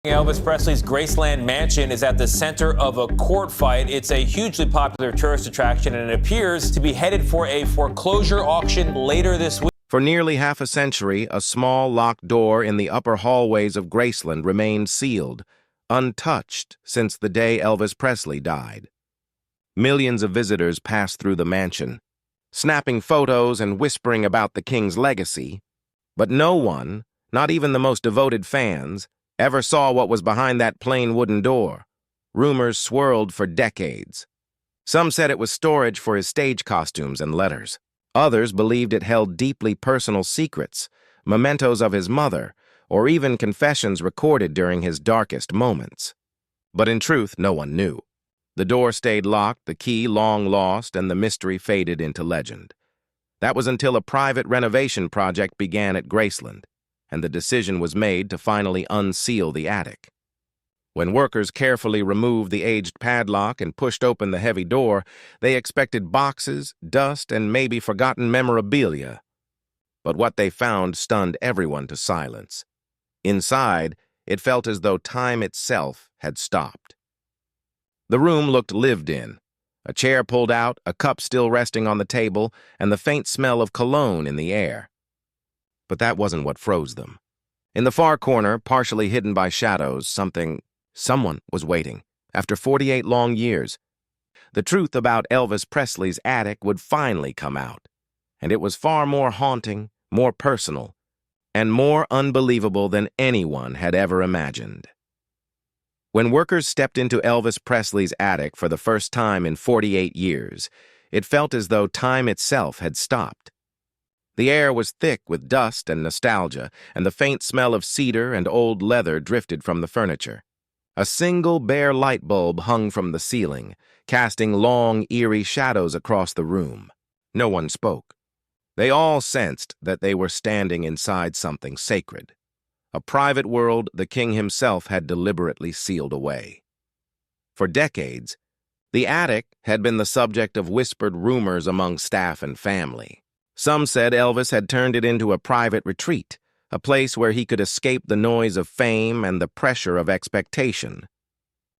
Elvis Presley's Graceland mansion is at the center of a court fight. It's a hugely popular tourist attraction, and it appears to be headed for a foreclosure auction later this week. For nearly half a century, a small locked door in the upper hallways of Graceland remained sealed, untouched since the day Elvis Presley died. Millions of visitors passed through the mansion, snapping photos and whispering about the king's legacy, but no one, not even the most devoted fans, ever saw what was behind that plain wooden door. Rumors swirled for decades. Some said it was storage for his stage costumes and letters. Others believed it held deeply personal secrets, mementos of his mother, or even confessions recorded during his darkest moments. But in truth, no one knew. The door stayed locked, the key long lost, and the mystery faded into legend. That was until a private renovation project began at Graceland, and the decision was made to finally unseal the attic. When workers carefully removed the aged padlock and pushed open the heavy door, they expected boxes, dust, and maybe forgotten memorabilia. But what they found stunned everyone to silence. Inside, it felt as though time itself had stopped. The room looked lived in. A chair pulled out, a cup still resting on the table, and the faint smell of cologne in the air. But that wasn't what froze them. In the far corner, partially hidden by shadows, someone was waiting. After 48 long years, the truth about Elvis Presley's attic would finally come out. And it was far more haunting, more personal, and more unbelievable than anyone had ever imagined. When workers stepped into Elvis Presley's attic for the first time in 48 years, it felt as though time itself had stopped. The air was thick with dust and nostalgia, and the faint smell of cedar and old leather drifted from the furniture. A single bare light bulb hung from the ceiling, casting long, eerie shadows across the room. No one spoke. They all sensed that they were standing inside something sacred, a private world the king himself had deliberately sealed away. For decades, the attic had been the subject of whispered rumors among staff and family. Some said Elvis had turned it into a private retreat, a place where he could escape the noise of fame and the pressure of expectation.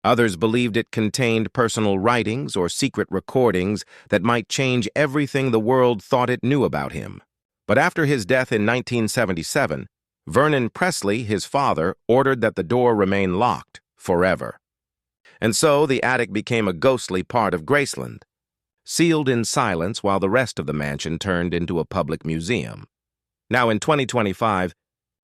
Others believed it contained personal writings or secret recordings that might change everything the world thought it knew about him. But after his death in 1977, Vernon Presley, his father, ordered that the door remain locked forever. And so the attic became a ghostly part of Graceland, sealed in silence while the rest of the mansion turned into a public museum. Now in 2025,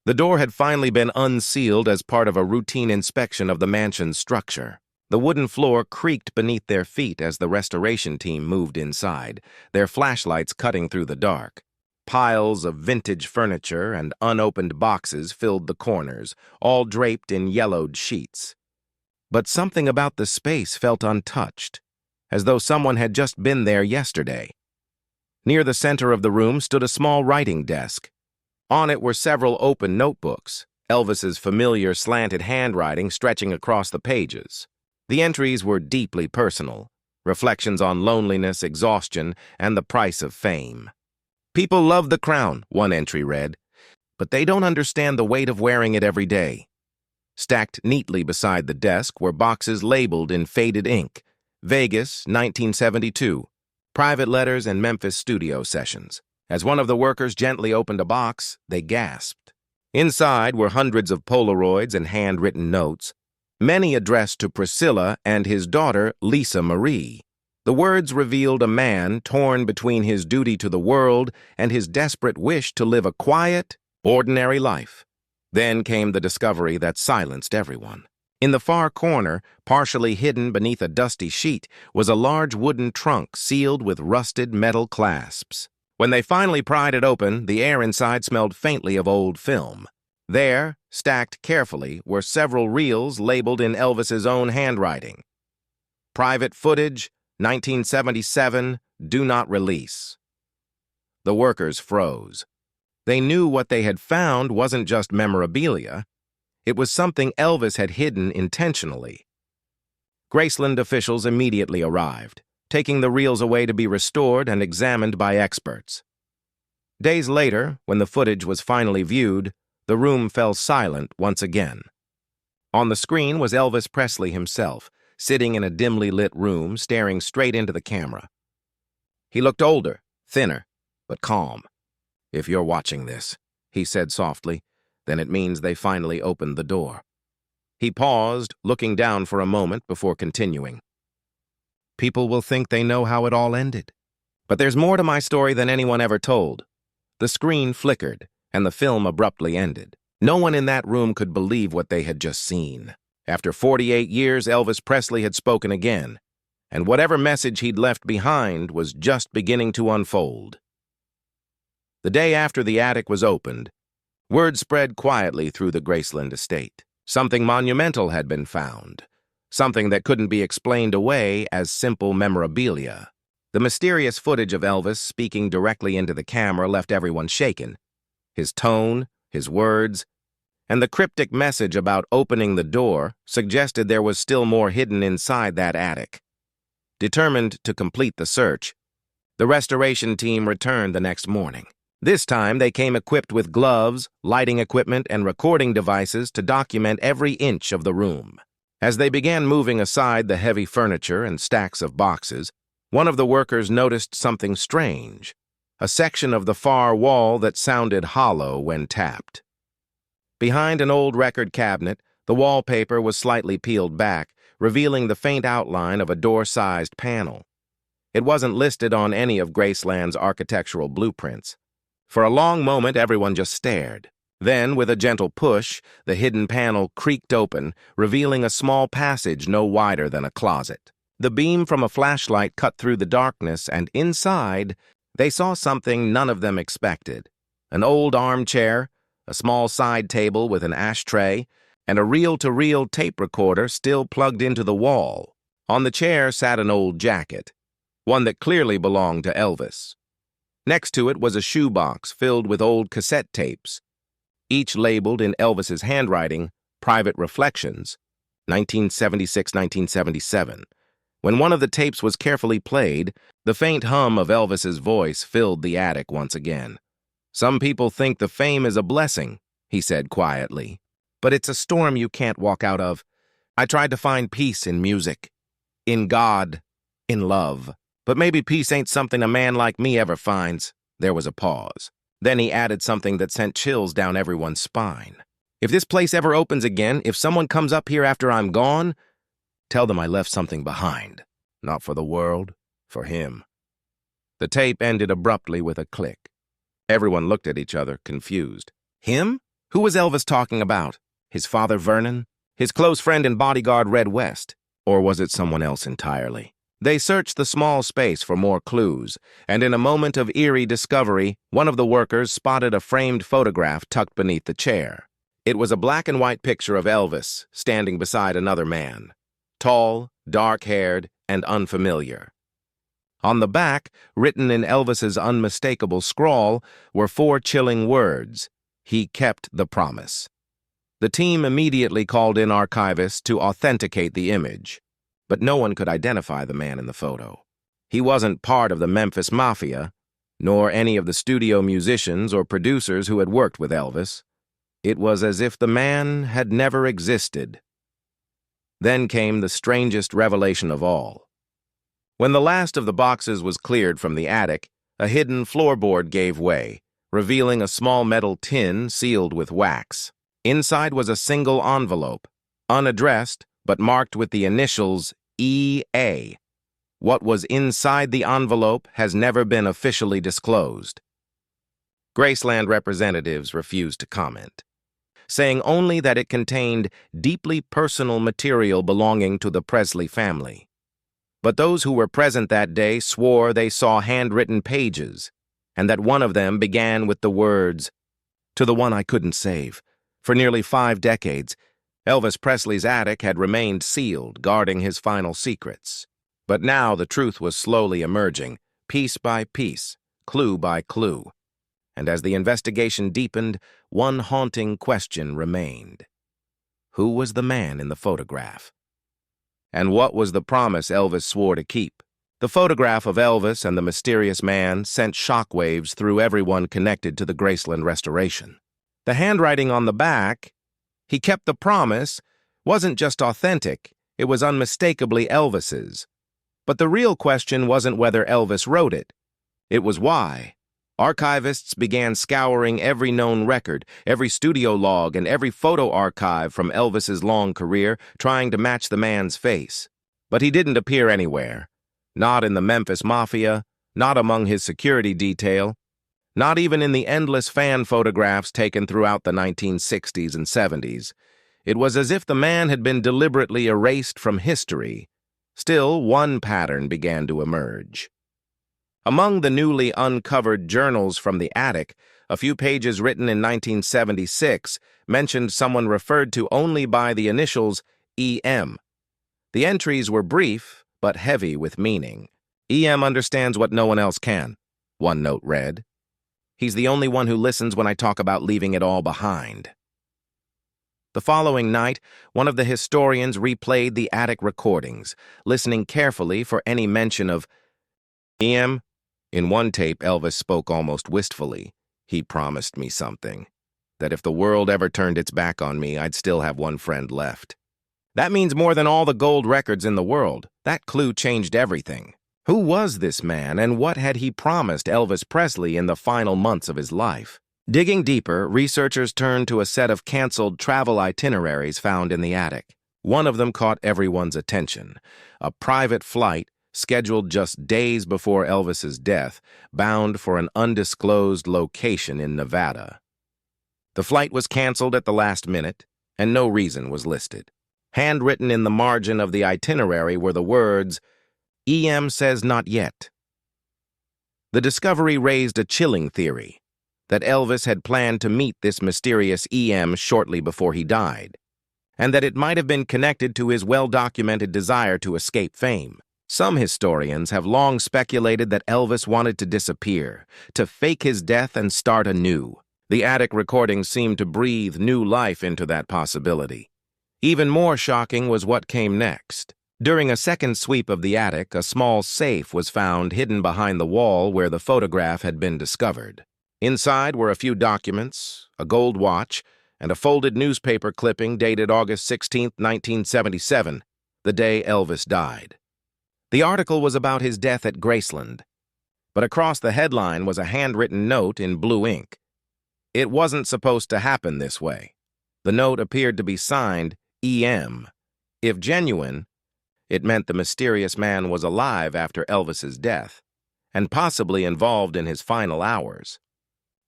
the door had finally been unsealed as part of a routine inspection of the mansion's structure. The wooden floor creaked beneath their feet as the restoration team moved inside, their flashlights cutting through the dark. Piles of vintage furniture and unopened boxes filled the corners, all draped in yellowed sheets. But something about the space felt untouched, as though someone had just been there yesterday. Near the center of the room stood a small writing desk. On it were several open notebooks, Elvis's familiar slanted handwriting stretching across the pages. The entries were deeply personal, reflections on loneliness, exhaustion, and the price of fame. "People love the crown," one entry read, "but they don't understand the weight of wearing it every day." Stacked neatly beside the desk were boxes labeled in faded ink, Vegas, 1972, private letters and Memphis studio sessions. As one of the workers gently opened a box, they gasped. Inside were hundreds of Polaroids and handwritten notes, many addressed to Priscilla and his daughter, Lisa Marie. The words revealed a man torn between his duty to the world and his desperate wish to live a quiet, ordinary life. Then came the discovery that silenced everyone. In the far corner, partially hidden beneath a dusty sheet, was a large wooden trunk sealed with rusted metal clasps. When they finally pried it open, the air inside smelled faintly of old film. There, stacked carefully, were several reels labeled in Elvis's own handwriting. Private footage, 1977, do not release. The workers froze. They knew what they had found wasn't just memorabilia. It was something Elvis had hidden intentionally. Graceland officials immediately arrived, taking the reels away to be restored and examined by experts. Days later, when the footage was finally viewed, the room fell silent once again. On the screen was Elvis Presley himself, sitting in a dimly lit room, staring straight into the camera. He looked older, thinner, but calm. "If you're watching this," he said softly, "then it means they finally opened the door." He paused, looking down for a moment before continuing. "People will think they know how it all ended. But there's more to my story than anyone ever told." The screen flickered, and the film abruptly ended. No one in that room could believe what they had just seen. After 48 years, Elvis Presley had spoken again, and whatever message he'd left behind was just beginning to unfold. The day after the attic was opened, word spread quietly through the Graceland estate. Something monumental had been found, something that couldn't be explained away as simple memorabilia. The mysterious footage of Elvis speaking directly into the camera left everyone shaken. His tone, his words, and the cryptic message about opening the door suggested there was still more hidden inside that attic. Determined to complete the search, the restoration team returned the next morning. This time, they came equipped with gloves, lighting equipment, and recording devices to document every inch of the room. As they began moving aside the heavy furniture and stacks of boxes, one of the workers noticed something strange, a section of the far wall that sounded hollow when tapped. Behind an old record cabinet, the wallpaper was slightly peeled back, revealing the faint outline of a door-sized panel. It wasn't listed on any of Graceland's architectural blueprints. For a long moment, everyone just stared. Then, with a gentle push, the hidden panel creaked open, revealing a small passage no wider than a closet. The beam from a flashlight cut through the darkness, and inside, they saw something none of them expected. An old armchair, a small side table with an ashtray, and a reel-to-reel tape recorder still plugged into the wall. On the chair sat an old jacket, one that clearly belonged to Elvis. Next to it was a shoebox filled with old cassette tapes, each labeled in Elvis's handwriting, "Private Reflections, 1976-1977. When one of the tapes was carefully played, the faint hum of Elvis's voice filled the attic once again. "Some people think the fame is a blessing," he said quietly, "but it's a storm you can't walk out of. I tried to find peace in music, in God, in love. But maybe peace ain't something a man like me ever finds." There was a pause. Then he added something that sent chills down everyone's spine. "If this place ever opens again, if someone comes up here after I'm gone, tell them I left something behind. Not for the world, for him." The tape ended abruptly with a click. Everyone looked at each other, confused. Him? Who was Elvis talking about? His father Vernon? His close friend and bodyguard Red West? Or was it someone else entirely? They searched the small space for more clues, and in a moment of eerie discovery, one of the workers spotted a framed photograph tucked beneath the chair. It was a black and white picture of Elvis standing beside another man, tall, dark-haired, and unfamiliar. On the back, written in Elvis's unmistakable scrawl, were 4 chilling words: "He kept the promise." The team immediately called in archivists to authenticate the image, but no one could identify the man in the photo. He wasn't part of the Memphis Mafia, nor any of the studio musicians or producers who had worked with Elvis. It was as if the man had never existed. Then came the strangest revelation of all. When the last of the boxes was cleared from the attic, a hidden floorboard gave way, revealing a small metal tin sealed with wax. Inside was a single envelope, unaddressed, but marked with the initials EA. What was inside the envelope has never been officially disclosed. Graceland representatives refused to comment, saying only that it contained deeply personal material belonging to the Presley family. But those who were present that day swore they saw handwritten pages, and that one of them began with the words, "To the one I couldn't save. For nearly 5 decades, Elvis Presley's attic had remained sealed, guarding his final secrets. But now the truth was slowly emerging, piece by piece, clue by clue. And as the investigation deepened, one haunting question remained. Who was the man in the photograph? And what was the promise Elvis swore to keep? The photograph of Elvis and the mysterious man sent shockwaves through everyone connected to the Graceland restoration. The handwriting on the back, "He kept the promise," wasn't just authentic, it was unmistakably Elvis's. But the real question wasn't whether Elvis wrote it. It was why. Archivists began scouring every known record, every studio log, and every photo archive from Elvis's long career, trying to match the man's face. But he didn't appear anywhere. Not in the Memphis Mafia, not among his security detail, not even in the endless fan photographs taken throughout the 1960s and 70s. It was as if the man had been deliberately erased from history. Still, one pattern began to emerge. Among the newly uncovered journals from the attic, a few pages written in 1976 mentioned someone referred to only by the initials E.M. The entries were brief, but heavy with meaning. E.M. understands what no one else can, one note read. He's the only one who listens when I talk about leaving it all behind. The following night, one of the historians replayed the attic recordings, listening carefully for any mention of E.M. In one tape, Elvis spoke almost wistfully. He promised me something. That if the world ever turned its back on me, I'd still have one friend left. That means more than all the gold records in the world. That clue changed everything. Who was this man, and what had he promised Elvis Presley in the final months of his life? Digging deeper, researchers turned to a set of canceled travel itineraries found in the attic. One of them caught everyone's attention. A private flight, scheduled just days before Elvis's death, bound for an undisclosed location in Nevada. The flight was canceled at the last minute, and no reason was listed. Handwritten in the margin of the itinerary were the words, "E.M. says not yet." The discovery raised a chilling theory, that Elvis had planned to meet this mysterious E.M. shortly before he died, and that it might have been connected to his well-documented desire to escape fame. Some historians have long speculated that Elvis wanted to disappear, to fake his death and start anew. The attic recordings seemed to breathe new life into that possibility. Even more shocking was what came next. During a second sweep of the attic, a small safe was found hidden behind the wall where the photograph had been discovered. Inside were a few documents, a gold watch, and a folded newspaper clipping dated August 16, 1977, the day Elvis died. The article was about his death at Graceland, but across the headline was a handwritten note in blue ink. It wasn't supposed to happen this way. The note appeared to be signed E.M. If genuine, it meant the mysterious man was alive after Elvis's death, and possibly involved in his final hours.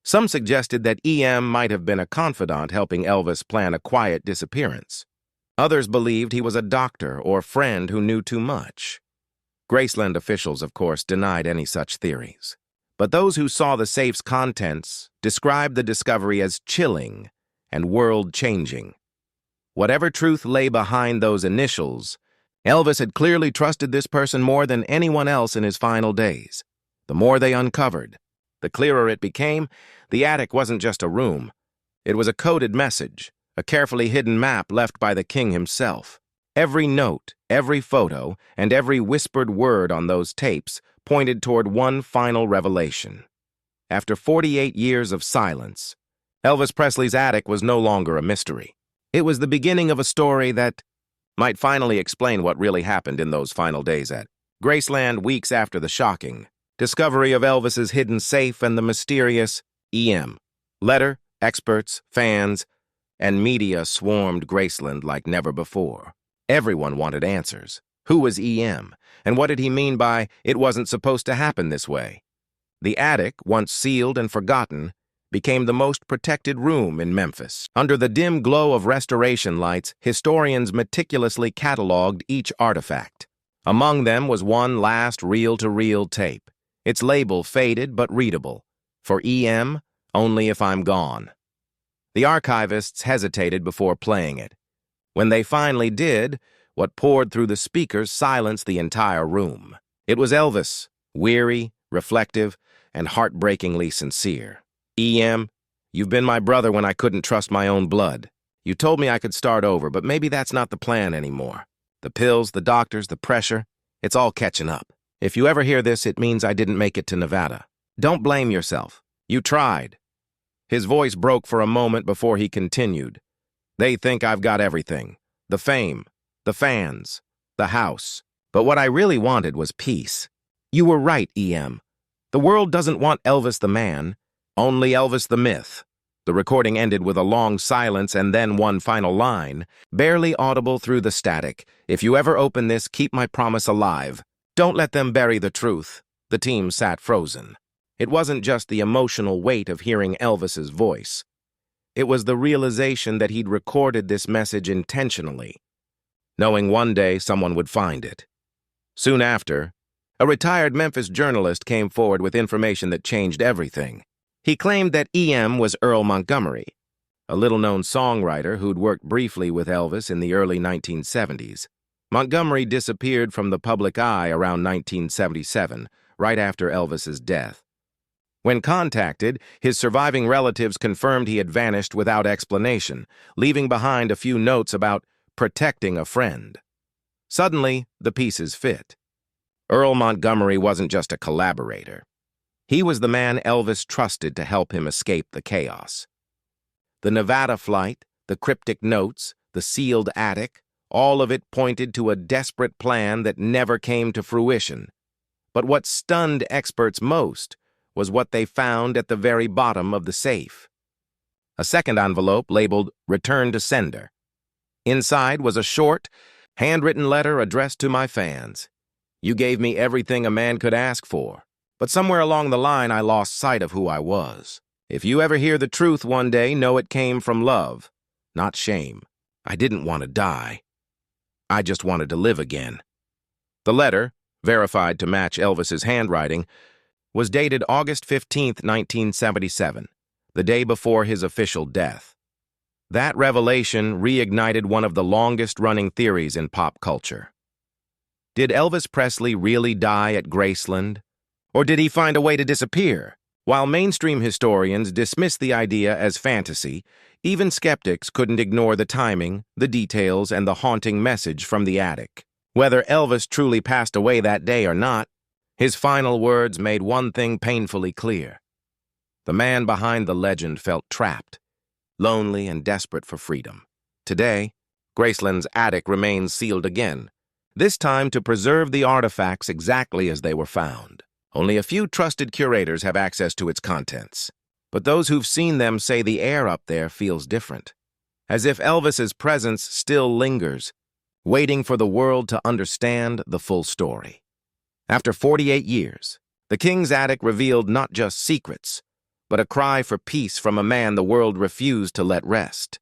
Some suggested that E.M. might have been a confidant helping Elvis plan a quiet disappearance. Others believed he was a doctor or friend who knew too much. Graceland officials, of course, denied any such theories. But those who saw the safe's contents described the discovery as chilling and world-changing. Whatever truth lay behind those initials, Elvis had clearly trusted this person more than anyone else in his final days. The more they uncovered, the clearer it became, the attic wasn't just a room. It was a coded message, a carefully hidden map left by the king himself. Every note, every photo, and every whispered word on those tapes pointed toward one final revelation. After 48 years of silence, Elvis Presley's attic was no longer a mystery. It was the beginning of a story that might finally explain what really happened in those final days at Graceland weeks after the shocking discovery of Elvis's hidden safe and the mysterious E.M. Letter, experts, fans, and media swarmed Graceland like never before. Everyone wanted answers. Who was E.M., and what did he mean by "it wasn't supposed to happen this way"? The attic, once sealed and forgotten, became the most protected room in Memphis. Under the dim glow of restoration lights, historians meticulously cataloged each artifact. Among them was one last reel-to-reel tape, its label faded but readable. For E.M., "Only if I'm gone." The archivists hesitated before playing it. When they finally did, what poured through the speakers silenced the entire room. It was Elvis, weary, reflective, and heartbreakingly sincere. "E.M., you've been my brother when I couldn't trust my own blood. You told me I could start over, but maybe that's not the plan anymore. The pills, the doctors, the pressure, it's all catching up. If you ever hear this, it means I didn't make it to Nevada. Don't blame yourself. You tried." His voice broke for a moment before he continued. "They think I've got everything. the fame, the fans, the house. But what I really wanted was peace. You were right, EM. The world doesn't want Elvis the man, only Elvis the myth. The recording ended with a long silence and then one final line, barely audible through the static. If you ever open this, keep my promise alive. Don't let them bury the truth. The team sat frozen. It wasn't just the emotional weight of hearing Elvis's voice. It was the realization that he'd recorded this message intentionally, knowing one day someone would find it. Soon after, a retired Memphis journalist came forward with information that changed everything. He claimed that EM was Earl Montgomery, a little-known songwriter who'd worked briefly with Elvis in the early 1970s. Montgomery disappeared from the public eye around 1977, right after Elvis's death. When contacted, his surviving relatives confirmed he had vanished without explanation, leaving behind a few notes about protecting a friend. Suddenly, the pieces fit. Earl Montgomery wasn't just a collaborator. He was the man Elvis trusted to help him escape the chaos. The Nevada flight, the cryptic notes, the sealed attic, all of it pointed to a desperate plan that never came to fruition. But what stunned experts most was what they found at the very bottom of the safe. A second envelope labeled "Return to Sender." Inside was a short, handwritten letter addressed to my fans. You gave me everything a man could ask for, but somewhere along the line I lost sight of who I was. If you ever hear the truth one day, know it came from love, not shame. I didn't want to die. I just wanted to live again. The letter, verified to match Elvis's handwriting, was dated August 15, 1977, the day before his official death. That revelation reignited one of the longest-running theories in pop culture. Did Elvis Presley really die at Graceland? Or did he find a way to disappear? While mainstream historians dismiss the idea as fantasy, even skeptics couldn't ignore the timing, the details, and the haunting message from the attic. Whether Elvis truly passed away that day or not, his final words made one thing painfully clear. The man behind the legend felt trapped, lonely and desperate for freedom. Today, Graceland's attic remains sealed again, this time to preserve the artifacts exactly as they were found. Only a few trusted curators have access to its contents, but those who've seen them say the air up there feels different, as if Elvis's presence still lingers, waiting for the world to understand the full story. After 48 years, the King's attic revealed not just secrets, but a cry for peace from a man the world refused to let rest.